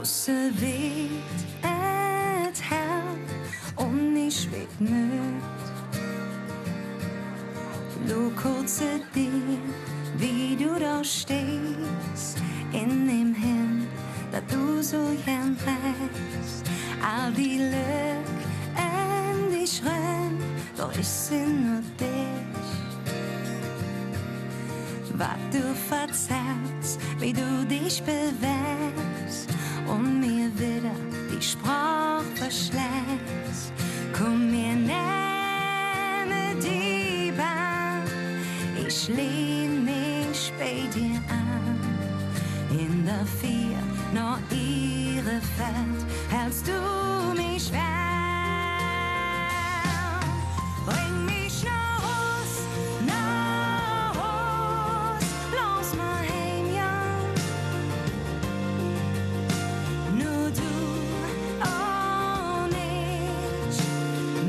Husse weht et her und ich weet nicht. Du kurze dir, wie du da stehst, in dem Hin, dat du so gern weißt. All die Lück en die Schrein, doch ich sind nur dich. Was du verzerrst, wie du dich bewegst und mir wieder die Sprache verschlägst. Komm mir nehme die Bahn, ich lehn mich bei dir an. In der Vier noch ihre Welt hältst du mich fern. Bring mich nach Haus, lass mal heim, ja. Nur du und ich,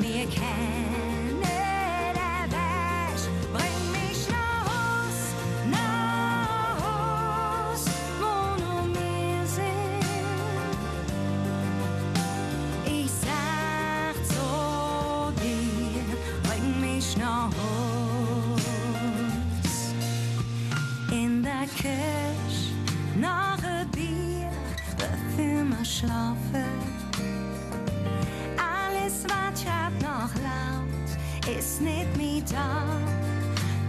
wir kennen der Weg. Bring mich nach Haus, wo nur wir sind. Ich sag zu dir, bring mich nach Haus. In der Küche noch ein Bier, bevor wir schlafen. Alles, was hat noch laut, ist nicht mehr da.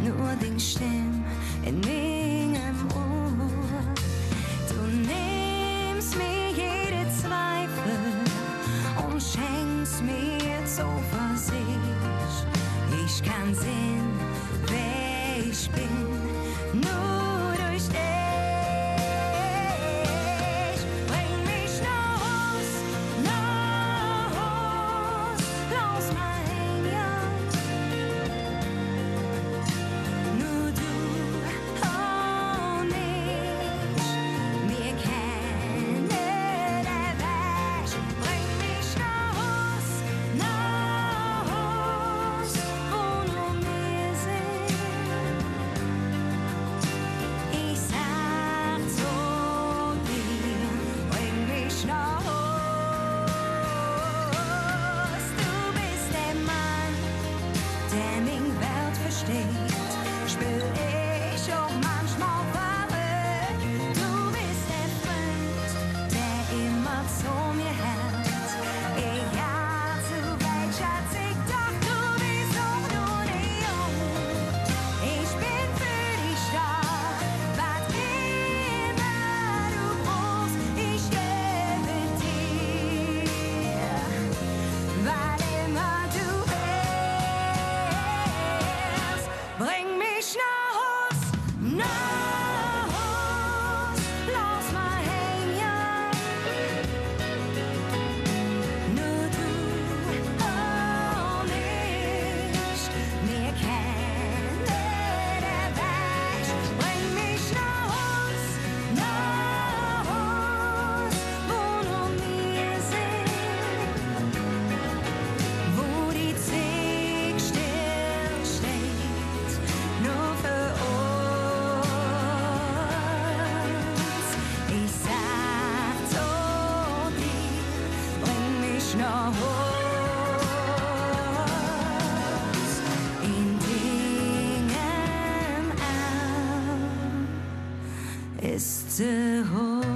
Nur die Stimme in meinem Ohr. Du nimmst mir jede Zweifel und schenkst mir Zuversicht. Ich kann sehen, wer ich bin, nur durch dich. Bring mich nach Haus, lass mal heim, ja. Nur du und ich, wir kennen der Weg. Bring mich nach Haus, wo nur wir sind. Ich sag zu dir, bring mich nach Haus. Du bist der Mann, der mich Welt versteht. Spür ich auch manchmal verrückt. Du bist der Freund, der immer zu mir hält. Egal zu welcher Zeit, doch du bist auch nur die Jung. Ich bin für dich da, was immer du brauchst, ich gebe dir, was immer du willst. Bring mich nach Haus, lass mal heim, ja. Nur du und ich, wir kennen der Weg. Bring mich nach Haus, wo nur wir sind. Wo die Zeit still steht, nur für uns. Ich sag zu dir, bring mich nach Haus. In Dingen an ist zu Haus.